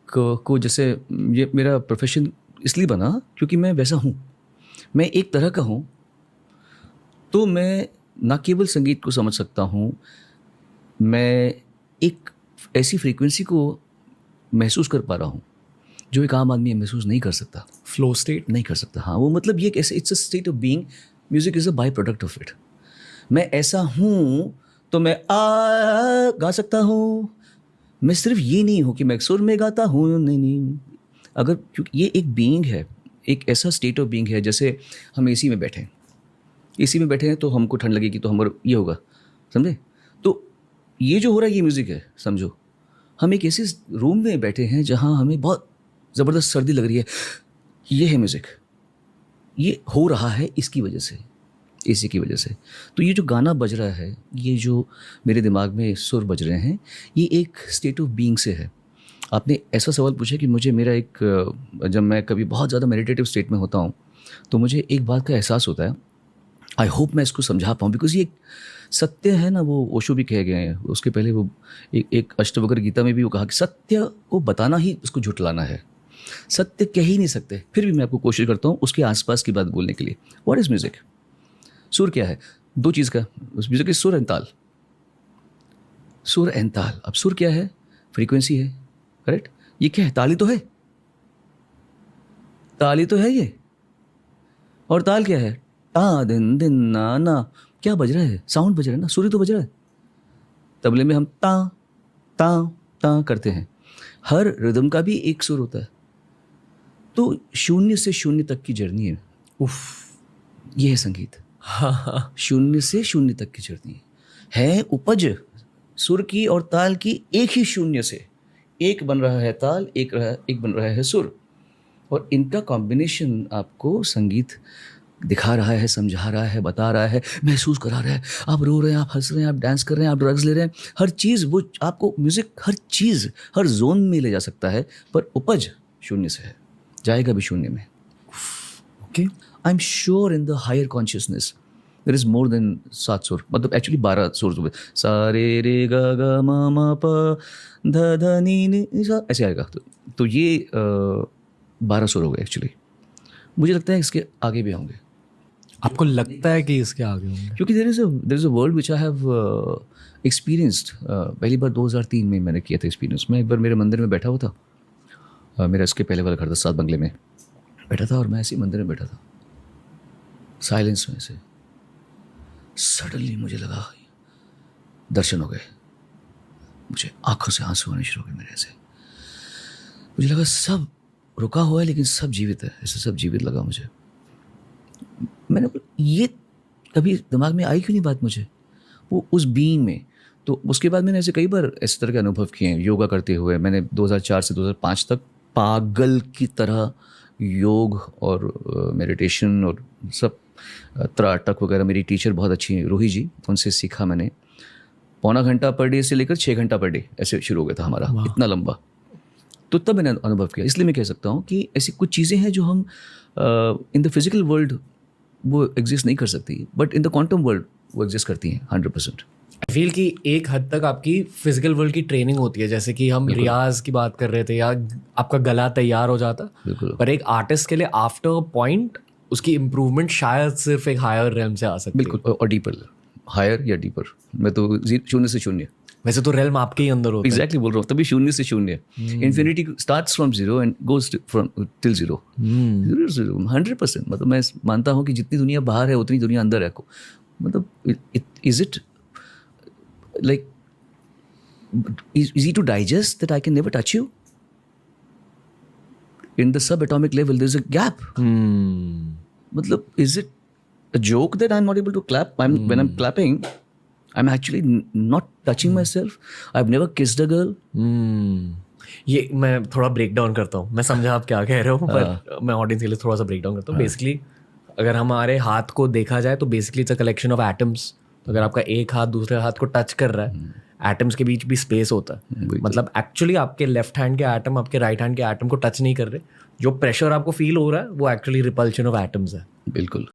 को जैसे ये मेरा प्रोफेशन इसलिए बना क्योंकि मैं वैसा हूँ, मैं एक तरह का हूँ, तो मैं ना केवल संगीत को समझ सकता हूँ, मैं एक ऐसी फ्रीक्वेंसी को महसूस कर पा रहा हूँ जो एक आम आदमी महसूस नहीं कर सकता, फ्लो स्टेट नहीं कर सकता। हाँ, वो मतलब ये एक ऐसे it's a state of being, music is a by product of it. मैं ऐसा हूँ तो मैं आ गा सकता हूँ, मैं सिर्फ ये नहीं हूँ कि मैं एक सुर में गाता हूँ, नहीं नहीं, अगर क्योंकि ये एक बीइंग है, एक ऐसा स्टेट ऑफ बीइंग है। जैसे हम एसी में बैठे हैं, एसी में बैठे हैं तो हमको ठंड लगेगी तो हमारा ये होगा, समझे? तो ये जो हो रहा है ये म्यूज़िक है, समझो। हम एक ऐसे रूम में बैठे हैं जहाँ हमें बहुत ज़बरदस्त सर्दी लग रही है, ये है म्यूज़िक, ये हो रहा है इसकी वजह से, एसी की वजह से। तो ये जो गाना बज रहा है, ये जो मेरे दिमाग में सुर बज रहे हैं, ये एक स्टेट ऑफ बीइंग से है। आपने ऐसा सवाल पूछा कि मुझे मेरा एक जब मैं कभी बहुत ज़्यादा मेडिटेटिव स्टेट में होता हूँ तो मुझे एक बात का एहसास होता है, आई होप मैं इसको समझा पाऊँ, बिकॉज ये एक सत्य है ना, वो ओशो भी कहे गए हैं, उसके पहले वो एक अष्टवक्र गीता में भी वो कहा कि सत्य को बताना ही उसको झुटलाना है। सत्य कह ही नहीं सकते, फिर भी मैं आपको कोशिश करता हूँ उसके आसपास की बात बोलने के लिए। What is music? सुर क्या है? दो चीज़ का, उस म्यूज़िक की सुर एंड ताल, सुर एंड ताल। अब सुर क्या है? फ्रीक्वेंसी है, करेक्ट? ये क्या है? ताली तो है, ताली तो है ये। और ताल क्या है? टा दिन दिन ना ना, क्या बज रहा है? साउंड बज रहा है ना, सुर ही तो बज रहा है। तबले में हम ता ता ता करते हैं, हर रिदम का भी एक सुर होता है। तो शून्य से शून्य तक की जर्नी है। उफ, ये है संगीत। हाँ, शून्य से शून्य तक की जर्नी है उपज सुर की और ताल की। एक ही शून्य से एक बन रहा है ताल, एक बन रहा है सुर, और इनका कॉम्बिनेशन आपको संगीत दिखा रहा है, समझा रहा है, बता रहा है, महसूस करा रहा है। आप रो रहे हैं, आप हंस रहे हैं, आप डांस कर रहे हैं, आप ड्रग्स ले रहे हैं, हर चीज़ वो आपको म्यूज़िक हर चीज़ हर जोन में ले जा सकता है, पर उपज शून्य से है, जाएगा भी शून्य में। Okay, I am sure in the higher consciousness there is more than 7 सुर, मतलब एक्चुअली 12 सुर हुए, सा रे रे गा गा मा मा पा ध ध नी नी सा, ऐसे आएगा। तो ये 12 सुर हो गए एक्चुअली। मुझे लगता है इसके आगे भी होंगे, आपको लगता है कि इसके आगे होंगे? क्योंकि there is a world which I have experienced. पहली बार 2003 में मैंने किया था एक्सपीरियंस। मैं एक बार मेरे मंदिर में बैठा हुआ था, मेरा इसके पहले वाला घर था, 7 बंगले में बैठा था, और मैं ऐसे ही मंदिर में बैठा था साइलेंस में से। सडनली मुझे लगा दर्शन हो गए, मुझे आंखों से आंसू आने शुरू हो गए मेरे ऐसे। मुझे लगा सब रुका हुआ है लेकिन सब जीवित है, ऐसे सब जीवित लगा मुझे। मैंने ये कभी दिमाग में आई क्यों नहीं बात मुझे, वो उस बीइंग में। तो उसके बाद मैंने ऐसे कई बार इस तरह के अनुभव किए हैं योगा करते हुए। मैंने 2004 से 2005 तक पागल की तरह योग और मेडिटेशन और सब त्राटक वगैरह, मेरी टीचर बहुत अच्छी है रूही जी, उनसे सीखा मैंने। 1.25 घंटा पर डे से लेकर 6 घंटा पर डे ऐसे शुरू हो गया था हमारा, इतना लंबा। तो तब मैंने अनुभव किया। इसलिए मैं कह सकता हूँ कि ऐसी कुछ चीज़ें हैं जो हम इन द फिजिकल वर्ल्ड वो एग्जिस्ट नहीं कर सकती, but in the quantum world वो एग्जिस्ट करती हैं 100%। आई फील कि एक हद तक आपकी फिजिकल वर्ल्ड की ट्रेनिंग होती है, जैसे कि हम रियाज की बात कर रहे थे, या आपका गला तैयार हो जाता, बिल्कुल। पर एक आर्टिस्ट के लिए आफ्टर पॉइंट उसकी इम्प्रूवमेंट शायद सिर्फ एक हायर रेल्म से आ सकती है। बिल्कुल, और डीपर, हायर या डीपर। मैं तो शून्य से शून्य, वैसे तो रेल्म आपके ही अंदर होता है। एग्जैक्टली बोल रहा हूँ, तभी शून्य से शून्य। Infinity starts from zero and goes from till zero. 100%। मतलब मैं मानता हूँ कि जितनी दुनिया बाहर है उतनी दुनिया अंदर है। मतलब is it like easy to digest that I can never touch you? In the subatomic level there's a gap. मतलब is it a joke that I'm not able to clap? When I'm clapping I'm actually not touching myself. I've never kissed a girl. ये मैं थोड़ा break down करता हूँ, मैं समझा आप क्या कह रहे हो, पर मैं ऑडियंस के लिए थोड़ा सा ब्रेक डाउन करता हूँ। बेसिकली अगर हमारे हाथ को देखा जाए तो basically it's a collection of atoms. तो अगर आपका एक हाथ दूसरे हाथ को टच कर रहा है, एटम्स के बीच भी स्पेस होता है। मतलब एक्चुअली आपके लेफ्ट हैंड के एटम आपके राइट हैंड के एटम को टच नहीं कर रहे, जो प्रेशर आपको फील हो रहा है वो एक्चुअली रिपल्शन ऑफ एटम्स है। बिल्कुल।